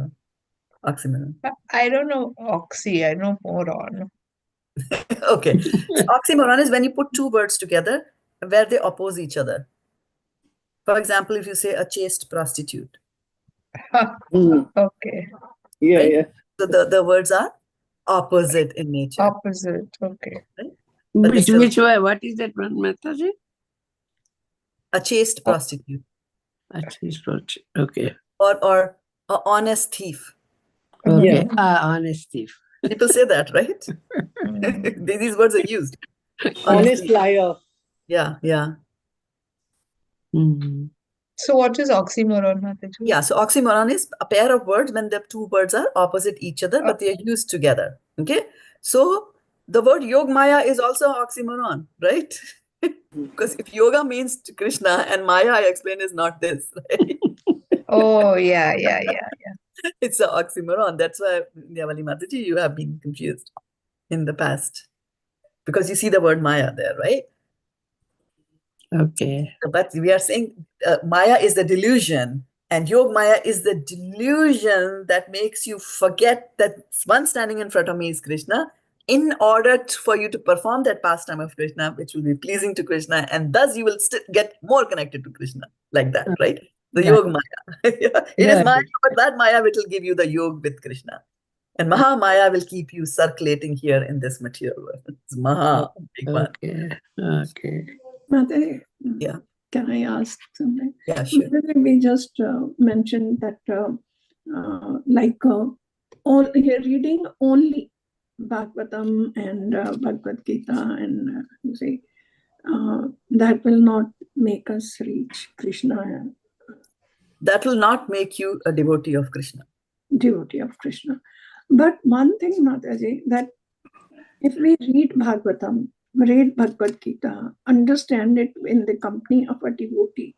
oxymoron. I don't know oxy, I know moron. Okay. So oxymoron is when you put two words together where they oppose each other. For example, if you say a chaste prostitute. Okay. Yeah, Right? yeah. So the words are opposite in nature. Opposite. Okay. Right? But Which way? What is that one, Mataji? A chaste prostitute. A chaste prostitute. Okay. Or a honest thief. Okay. Yeah. Honest thief. People say that, right? These words are used. Honest liar. Yeah, yeah. Mm-hmm. So what is oxymoron, Mataji? Yeah, so oxymoron is a pair of words when the two words are opposite each other, but they are used together. Okay? So the word yoga-māyā is also oxymoron, right? Because if yoga means to Krishna and Maya, I explained, is not this, right? Oh, yeah. It's an oxymoron. That's why, Niyavali Mataji, you have been confused in the past. Because you see the word Maya there, right? Okay. But we are saying Maya is the delusion, and Yoga-māyā is the delusion that makes you forget that one standing in front of me is Krishna, in order for you to perform that pastime of Krishna, which will be pleasing to Krishna, and thus you will get more connected to Krishna, like that, right? The Yoga-māyā. It is Maya, but that Maya which will give you the yoga with Krishna. And Maha-māyā will keep you circulating here in this material world. It's Maha. Okay. Mother, Yeah. can I ask something? Yeah, sure. We just mentioned that reading only Bhagavatam and Bhagavad-gītā and you say that will not make us reach Krishna. That will not make you a devotee of Krishna. Devotee of Krishna. But one thing, Mataji, that if we read Bhagavatam, read Bhagavad-gītā, understand it in the company of a devotee,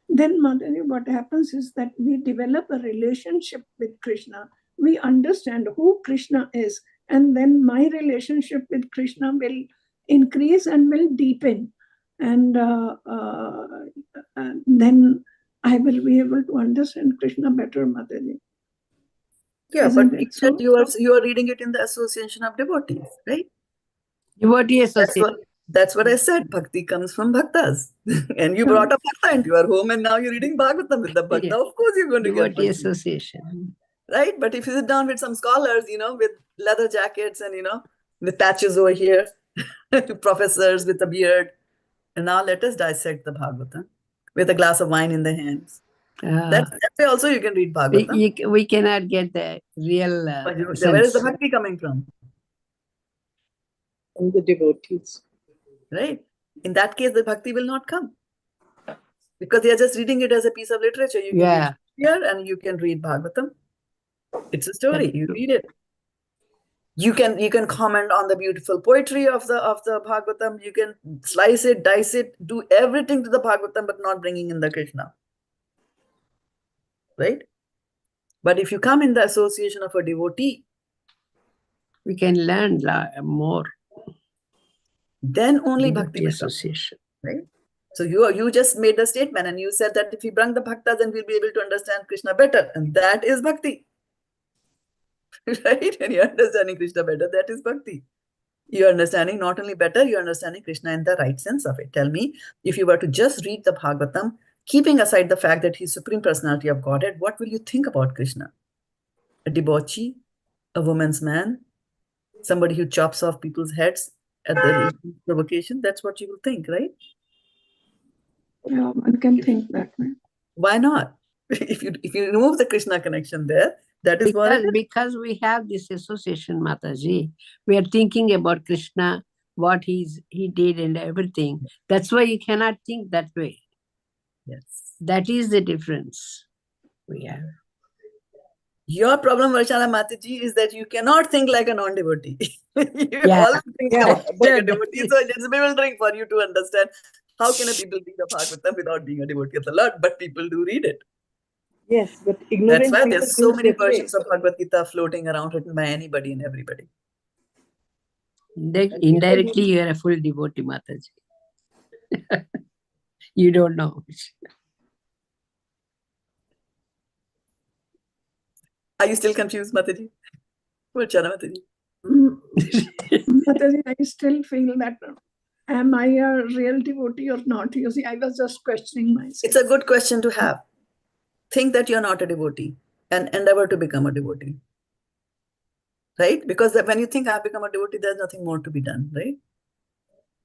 then Mataji, what happens is that we develop a relationship with Krishna. We understand who Krishna is, and then my relationship with Krishna will increase and will deepen. And then I will be able to understand Krishna better, Mataji. Yeah, but so? You are reading it in the association of devotees, right? Devotee association. That's what I said. Bhakti comes from bhaktas. And you brought a bhakta into your home and now you're reading Bhagavatam with the bhakta. Of course you're going to get devotee association. Right? But if you sit down with some scholars, with leather jackets and, with patches over here, professors with a beard, and now let us dissect the Bhagavatam with a glass of wine in their hands. That way also you can read Bhagavatam. we cannot get the real But where is sense. the bhakti coming from? From the devotees. Right? In that case, the bhakti will not come. Because they are just reading it as a piece of literature. You can read here and you can read Bhagavatam. It's a story. You read it. You can comment on the beautiful poetry of the Bhagavatam. You can slice it, dice it, do everything to the Bhagavatam, but not bringing in the Krishna. Right? But if you come in the association of a devotee, we can learn more. Then only Devotee bhakti association. Right? So you just made a statement and you said that if we bring the bhaktas, then we'll be able to understand Krishna better. And that is bhakti. Right? And you're understanding Krishna better, that is bhakti. You're understanding not only better, you're understanding Krishna in the right sense of it. Tell me, if you were to just read the Bhagavatam, keeping aside the fact that he's Supreme Personality of Godhead, what will you think about Krishna? A debauchee? A woman's man? Somebody who chops off people's heads at the provocation? That's what you will think, right? Yeah, one can think that way. Why not? If you remove the Krishna connection there, that is because we have this association, Mataji. We are thinking about Krishna, what he did and everything. That's why you cannot think that way. Yes. That is the difference we have. Your problem, Varshana Mataji, is that you cannot think like a non-devotee. You always think like a devotee. So it's bewildering for you to understand how can a people read the Bhagavatam without being a devotee of the Lord, but people do read it. Yes, but ignorance. That's why there's so many versions of Bhagavad-gītā floating around written by anybody and everybody. Indirectly, you are a full devotee, Mataji. You don't know. Are you still confused, Mataji? Varshana Mataji? Mataji, I still feel that, am I a real devotee or not? You see, I was just questioning myself. It's a good question to have. Think that you're not a devotee and endeavor to become a devotee. Right? Because when you think I've become a devotee, there's nothing more to be done, right?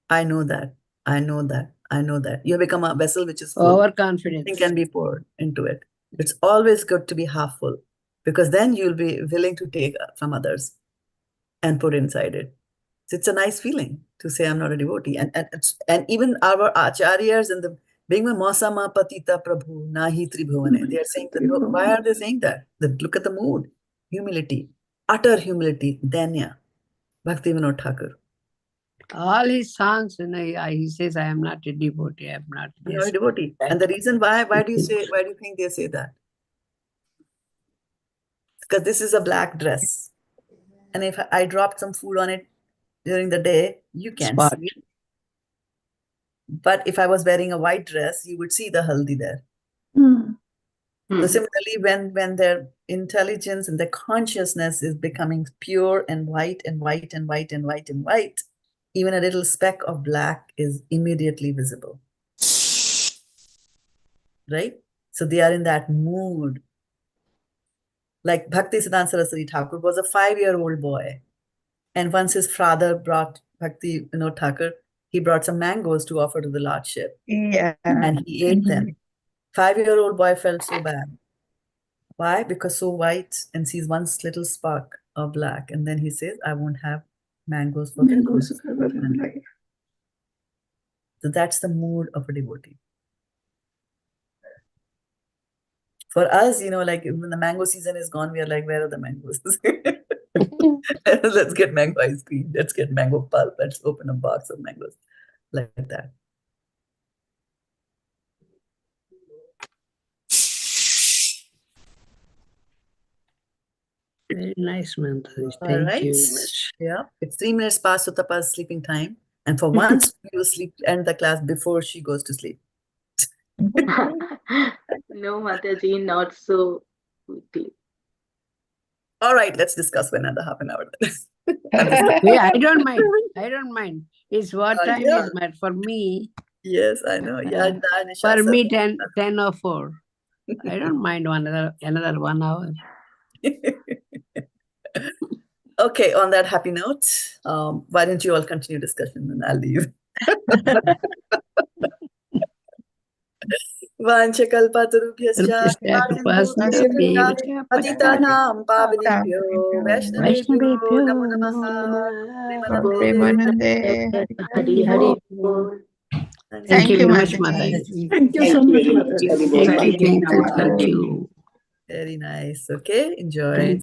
I know that. I know that. I know that. You become a vessel which is full. Overconfidence. Nothing can be poured into it. It's always good to be half full, because then you'll be willing to take from others and put inside it. So it's a nice feeling to say I'm not a devotee. And even our acharyas and the being Mausama Patita Prabhu Nahi Tribhuvane, they are saying that, why are they saying that? Look at the mood. Humility, utter humility, Danya, Bhakti Vinod Thakur. All his songs, he says, I am not a devotee, I am not a devotee. And the reason why do you think they say that? Because this is a black dress. And if I dropped some food on it during the day, you can't see it. But if I was wearing a white dress, you would see the haldi there. So similarly, when their intelligence and their consciousness is becoming pure and white and white and white and white and white, even a little speck of black is immediately visible. Right? So they are in that mood. Like Bhaktisiddhanta Saraswati Thakur was a 5-year-old boy. And once his father brought Bhakti Vinod Thakur, he brought some mangoes to offer to the Lordship. Yeah. And he ate them. 5-year-old boy felt so bad. Why? Because so white and sees one little spark of black. And then he says, I won't have mangoes for life. So that's the mood of a devotee. For us, like when the mango season is gone, we are like, where are the mangoes? Let's get mango ice cream. Let's get mango pulp. Let's open a box of mangoes. Like that. Very nice, man. All Thank right. you very much. Yeah. It's 3 minutes past Uttapa's sleeping time. And for once, we will end the class before she goes to sleep. No, Mataji, not so quickly. All right, let's discuss for another half an hour. Yeah, I don't mind. I don't mind. It's what time is meant for me. Yes, I know. Yeah, for me, 10:04. I don't mind another 1 hour. Okay, on that happy note, why don't you all continue discussion and I'll leave. Vanchakalpatarubhyascha patitanam pavanebhyo Vaishnavebhyo namo namaha. Premanande. Hari Hari Bol. Thank you very much, Mataji. Mataji. Thank you so much, Mataji. Thank you. Very nice. Okay, enjoy.